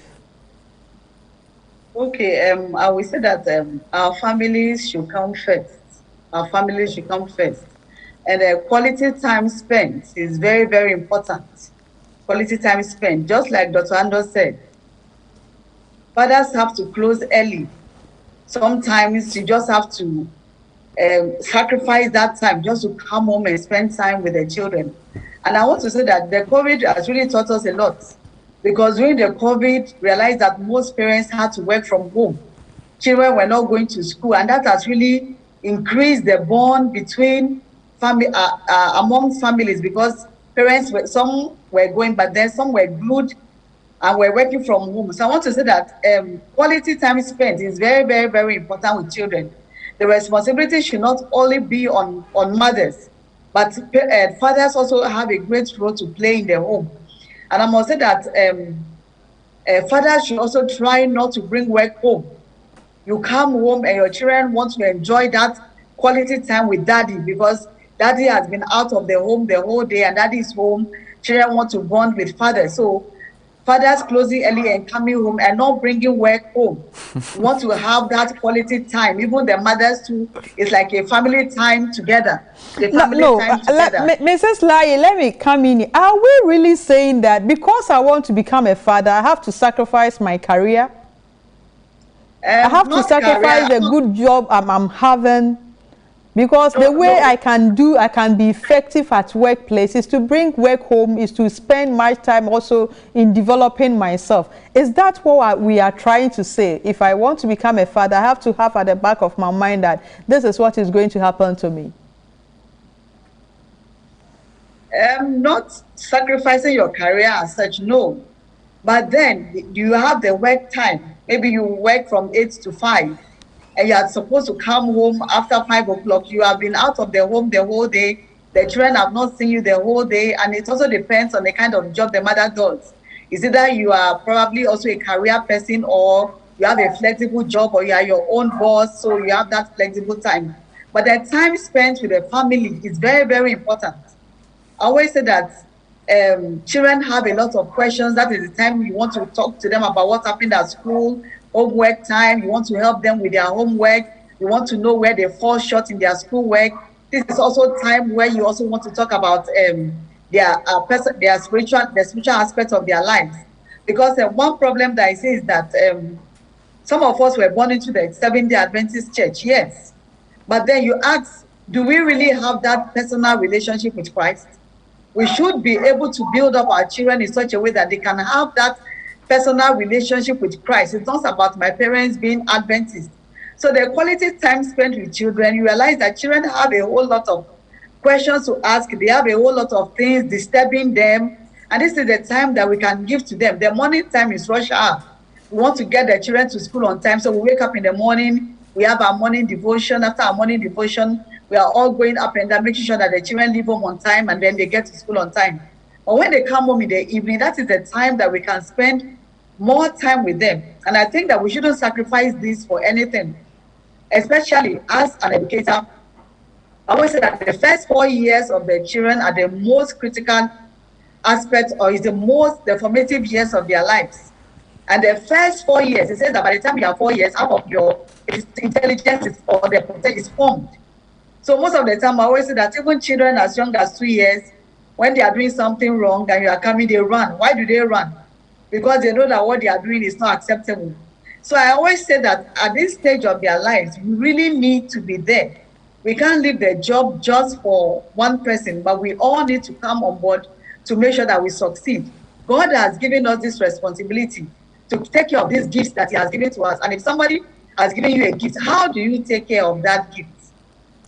Okay, I will say that our families should come first. Our families should come first. And quality time spent is very, very important. Quality time spent, just like Dr. Ando said, fathers have to close early. Sometimes you just have to sacrifice that time just to come home and spend time with the children. And I want to say that the COVID has really taught us a lot, because during the COVID, realized that most parents had to work from home. Children were not going to school, and that has really increased the bond between among families, because parents some were going, but then some were glued and were working from home. So I want to say that quality time spent is very, very, very important with children. The responsibility should not only be on mothers, but fathers also have a great role to play in their home. And I must say that fathers should also try not to bring work home. You come home and your children want to enjoy that quality time with daddy, because daddy has been out of the home the whole day and daddy is home. Children want to bond with father. So fathers closing early and coming home and not bringing work home. You want to have that quality time. Even the mothers too, it's like a family time together. Mrs. Lai, let me come in. Are we really saying that because I want to become a father, I have to sacrifice my career? I have to sacrifice the good job I'm having? Because the way I can be effective at workplace is to bring work home, is to spend my time also in developing myself. Is that what we are trying to say? If I want to become a father, I have to have at the back of my mind that this is what is going to happen to me. Not sacrificing your career as such, no. But then you have the work time. Maybe you work from 8 to 5. And you are supposed to come home after 5 o'clock. You have been out of the home the whole day. The children have not seen you the whole day. And it also depends on the kind of job the mother does. Is it that you are probably also a career person, or you have a flexible job, or you are your own boss, so you have that flexible time. But the time spent with the family is very, very important. I always say that children have a lot of questions. That is the time you want to talk to them about what happened at school, homework time. You want to help them with their homework. You want to know where they fall short in their schoolwork. This is also time where you also want to talk about their spiritual aspects of their lives. Because one problem that I see is that some of us were born into the Seventh-day Adventist church, yes. But then you ask, do we really have that personal relationship with Christ? We should be able to build up our children in such a way that they can have that personal relationship with Christ. It's not about my parents being Adventist. So the quality time spent with children, you realize that children have a whole lot of questions to ask. They have a whole lot of things disturbing them. And this is the time that we can give to them. The morning time is rush hour. We want to get the children to school on time. So we wake up in the morning, we have our morning devotion. After our morning devotion, we are all going up and down, making sure that the children leave home on time and then they get to school on time. But when they come home in the evening, that is the time that we can spend more time with them. And I think that we shouldn't sacrifice this for anything, especially as an educator. I always say that the first 4 years of the children are the most critical aspect, or is the formative years of their lives. And the first 4 years, it says that by the time you have 4 years, out of your intelligence or the potential is formed. So most of the time, I always say that even children as young as 2 years, when they are doing something wrong and you are coming, they run. Why do they run? Because they know that what they are doing is not acceptable. So I always say that at this stage of their lives, we really need to be there. We can't leave the job just for one person, but we all need to come on board to make sure that we succeed. God has given us this responsibility to take care of these gifts that he has given to us. And if somebody has given you a gift. How do you take care of that gift?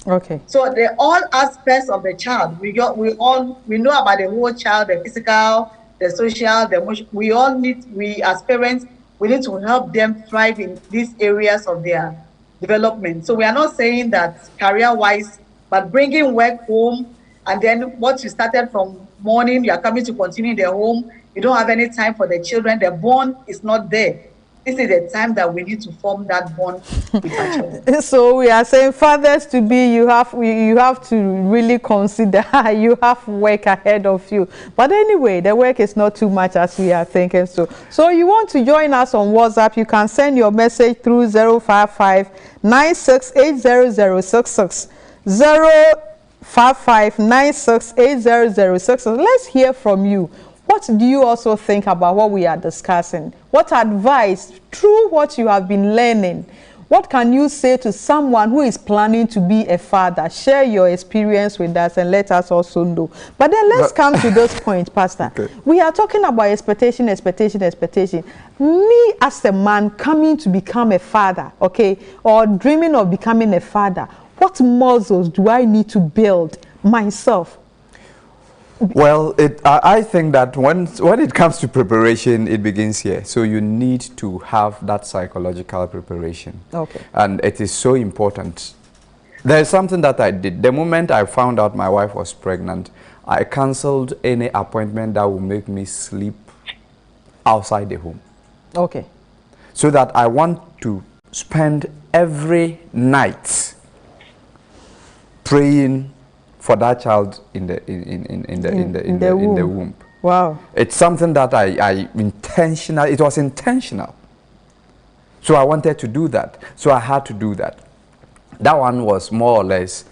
Okay. So the all aspects of the child, we know about the whole child, the physical, the social, the emotional. We as parents, we need to help them thrive in these areas of their development. So we are not saying that career-wise, but bringing work home, and then what you started from morning, you are coming to continue in the home. You don't have any time for the children. The bond is not there. This is the time that we need to form that bond with our children. So we are saying, fathers to be, you have to really consider you have work ahead of you. But anyway, the work is not too much as we are thinking. So you want to join us on WhatsApp? You can send your message through 055-96800066. 055-96800066. Let's hear from you. What do you also think about what we are discussing? What advice, through what you have been learning, what can you say to someone who is planning to be a father? Share your experience with us and let us also know. But then let's come to this point, Pastor. Okay. We are talking about expectation. Me as a man coming to become a father, okay, or dreaming of becoming a father, what muscles do I need to build myself? Well, I think that when it comes to preparation, it begins here. So you need to have that psychological preparation. Okay. And it is so important. There's something that I did. The moment I found out my wife was pregnant, I canceled any appointment that would make me sleep outside the home. Okay. So that I want to spend every night praying for that child in the womb. Wow. It's something that it was intentional. So I wanted to do that. So I had to do that. That one was more or less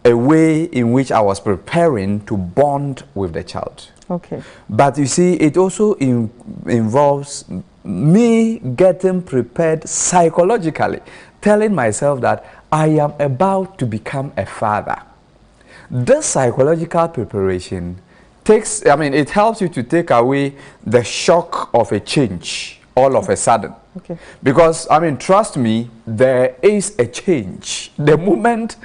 a way in which I was preparing to bond with the child. Okay. But you see, it also involves me getting prepared psychologically, telling myself that I am about to become a father. This psychological preparation it helps you to take away the shock of a change all of a sudden. Okay. Because, trust me, there is a change. The moment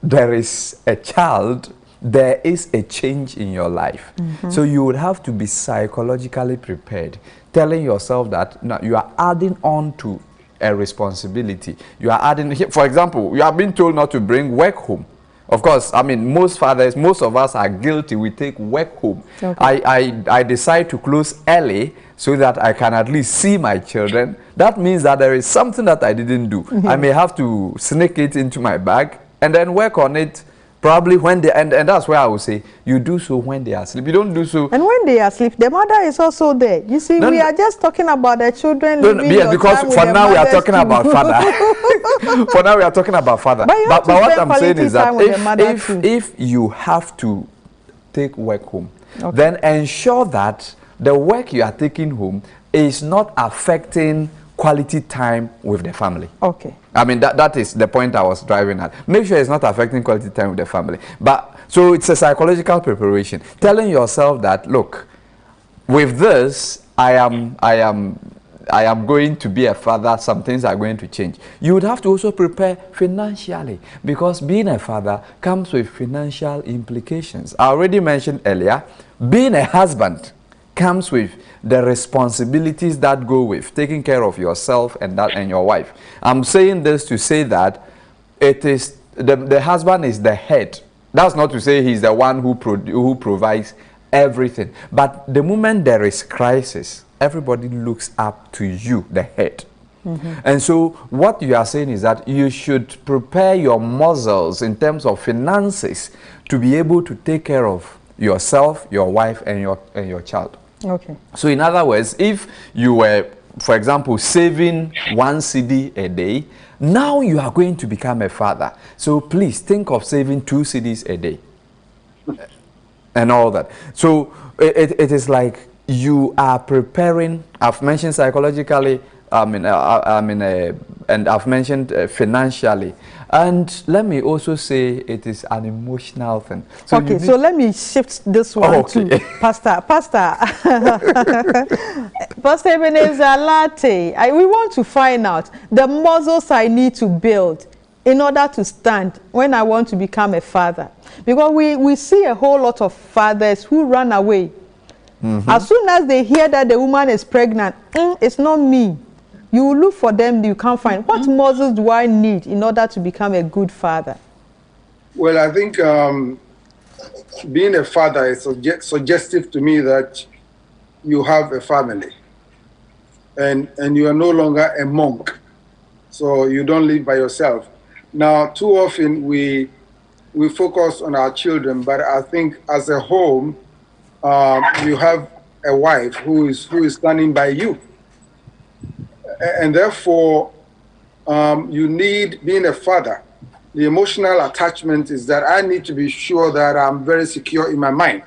there is a child, there is a change in your life. Mm-hmm. So you would have to be psychologically prepared, telling yourself that you are adding on to a responsibility. You are adding, for example, you have been told not to bring work home. Of course, most of us are guilty. We take work home. Okay. I decide to close early so that I can at least see my children. That means that there is something that I didn't do. Mm-hmm. I may have to sneak it into my bag and then work on it probably when they, and that's where I would say, you do so when they are asleep. You don't do so. And when they are asleep, the mother is also there. You see, we are just talking about the children. Because for now we are talking about father. For now we are talking about father. But what I'm saying is that if you have to take work home, okay, then ensure that the work you are taking home is not affecting quality time with the family. Okay. That is the point I was driving at. Make sure it's not affecting quality time with the family. But so it's a psychological preparation, telling yourself that, look, with this, I am going to be a father. Some things are going to change. You would have to also prepare financially, because being a father comes with financial implications. I already mentioned earlier, being a husband comes with the responsibilities that go with taking care of yourself and your wife. I'm saying this to say that it is the husband is the head. That's not to say he's the one who provides everything. But the moment there is crisis, everybody looks up to you, the head. Mm-hmm. And so what you are saying is that you should prepare your muscles in terms of finances to be able to take care of yourself, your wife, and your child. Okay. So in other words, if you were, for example, saving 1 cedi a day, now you are going to become a father. So please think of saving 2 cedis a day and all that. So it is like you are preparing. I've mentioned psychologically, And I've mentioned financially. And let me also say it is an emotional thing. So okay, so let me shift this one to Pastor. Pastor Ebenezer Latte, we want to find out the muscles I need to build in order to stand when I want to become a father. Because we see a whole lot of fathers who run away. As soon as they hear that the woman is pregnant, it's not me. You will look for them, you can't find. What muscles do I need in order to become a good father? Well, I think being a father is suggestive to me that you have a family. And you are no longer a monk. So you don't live by yourself. Now, too often we focus on our children, but I think as a home, you have a wife who is standing by you. And therefore, you need, being a father, the emotional attachment is that I need to be sure that I'm very secure in my mind.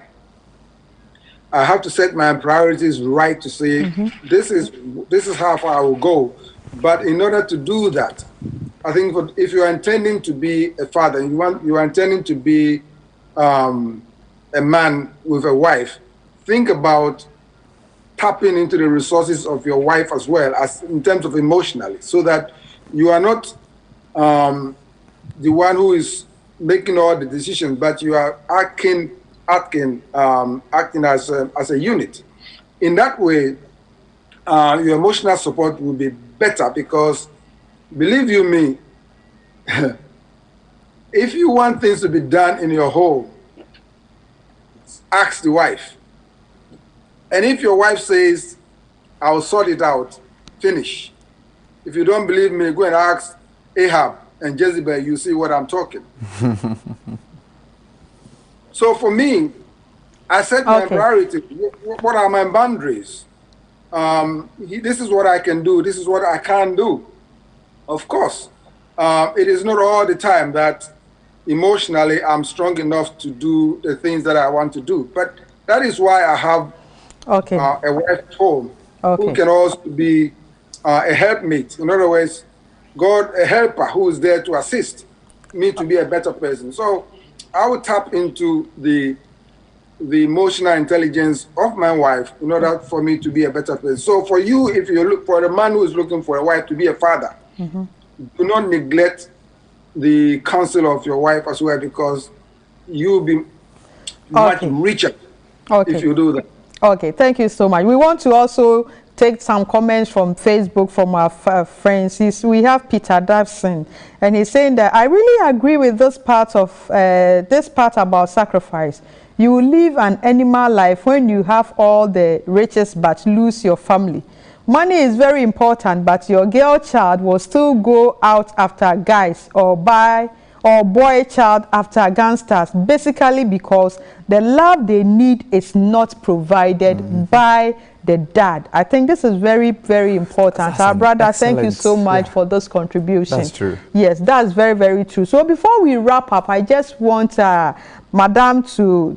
I have to set my priorities right to say, this is how far I will go. But in order to do that, I think if you are intending to be a father, you are intending to be a man with a wife, think about tapping into the resources of your wife as well, as in terms of emotionally, so that you are not the one who is making all the decisions, but you are acting as a unit. In that way, your emotional support will be better, because believe you me, if you want things to be done in your home, ask the wife. And if your wife says, I'll sort it out, finish. If you don't believe me, go and ask Ahab and Jezebel, you see what I'm talking. So for me, I set my priorities. What are my boundaries? This is what I can do. This is what I can't do. Of course, it is not all the time that emotionally I'm strong enough to do the things that I want to do. But that is why I have a wife at home who can also be a helpmate. In other words, a helper who is there to assist me to be a better person. So I would tap into the emotional intelligence of my wife in order for me to be a better person. So for you, if you look for a man who is looking for a wife to be a father, do not neglect the counsel of your wife as well, because you'll be much richer if you do that. Okay, thank you so much. We want to also take some comments from Facebook from our friends. We have Peter Davson, and he's saying that I really agree with this part about sacrifice. You will live an animal life when you have all the riches but lose your family. Money is very important, but your girl child will still go out after guys or boy child after gangsters, basically because the love they need is not provided by the dad. I think this is very, very important. Our brother, thank you so much for this contribution. That's true. Yes, that's very, very true. So before we wrap up, I just want Madam to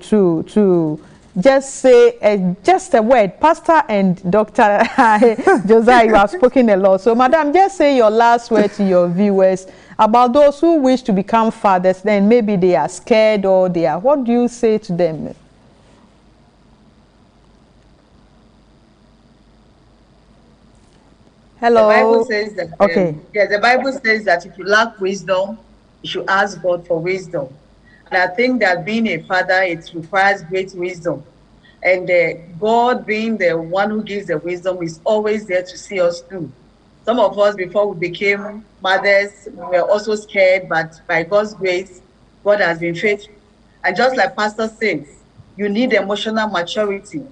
just say just a word. Pastor and Dr. Josiah, you have spoken a lot. So Madam, just say your last word to your viewers about those who wish to become fathers, then maybe they are scared or they are, what do you say to them? Hello. The Bible says that, the Bible says that if you lack wisdom, you should ask God for wisdom. And I think that being a father, it requires great wisdom. And God, being the one who gives the wisdom, is always there to see us through. Some of us, before we became mothers, we were also scared, but by God's grace, God has been faithful. And just like Pastor says, you need emotional maturity.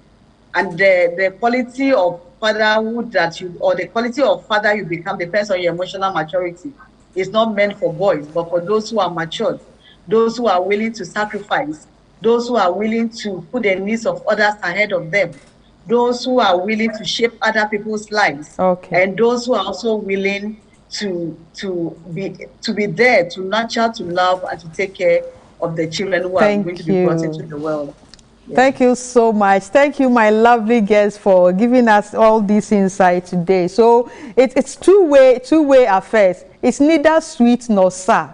And the quality of fatherhood or the quality of father you become depends on your emotional maturity. It's not meant for boys, but for those who are matured, those who are willing to sacrifice, those who are willing to put the needs of others ahead of them, those who are willing to shape other people's lives, and those who are also willing to be there, to nurture, to love, and to take care of the children who are going to be brought into the world. Thank you so much. Thank you, my lovely guests, for giving us all this insight today. So it's two-way affairs. It's neither sweet nor sour.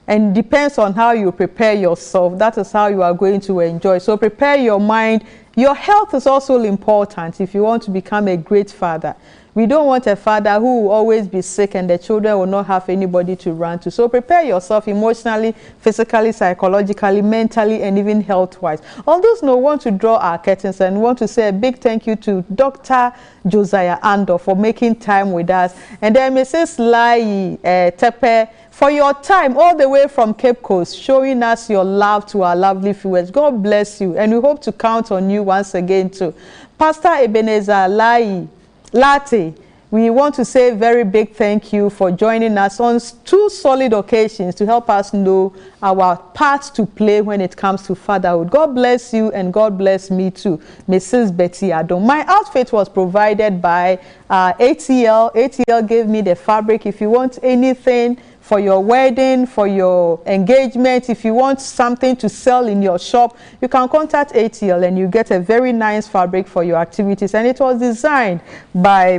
And depends on how you prepare yourself. That is how you are going to enjoy. So prepare your mind. Your health is also important if you want to become a great father. We don't want a father who will always be sick and the children will not have anybody to run to. So prepare yourself emotionally, physically, psychologically, mentally, and even health-wise. On this note, I want to draw our curtains and want to say a big thank you to Dr. Josiah Andor for making time with us. And then Mrs. Lai Tepe, for your time all the way from Cape Coast, showing us your love to our lovely viewers. God bless you, and we hope to count on you once again too. Pastor Ebenezer Latte, we want to say a very big thank you for joining us on 2 solid occasions to help us know our part to play when it comes to fatherhood. God bless you, and God bless me too, Mrs. Betty Adom. My outfit was provided by ATL. ATL gave me the fabric. If you want anything for your wedding, for your engagement, if you want something to sell in your shop, you can contact ATL and you get a very nice fabric for your activities. And it was designed by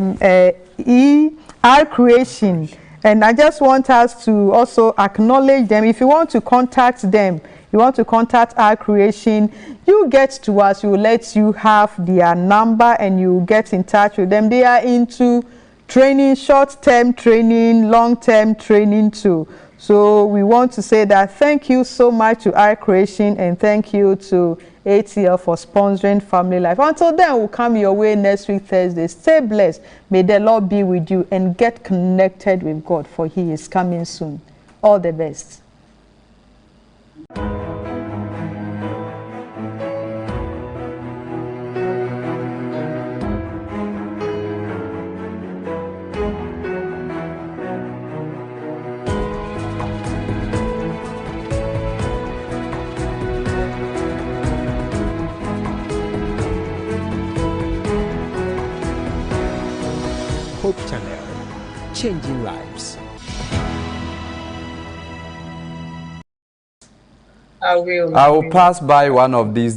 ER Creation. And I just want us to also acknowledge them. If you want to contact them, you want to contact our creation, you get to us, we will let you have their number and you get in touch with them. They are into training, short-term training, long-term training too. So we want to say that thank you so much to our creation, and thank you to ATL for sponsoring Family Life. Until then, we'll come your way next week, Thursday. Stay blessed. May the Lord be with you, and get connected with God, for He is coming soon. All the best. Hope Channel, changing lives. I will pass by one of these.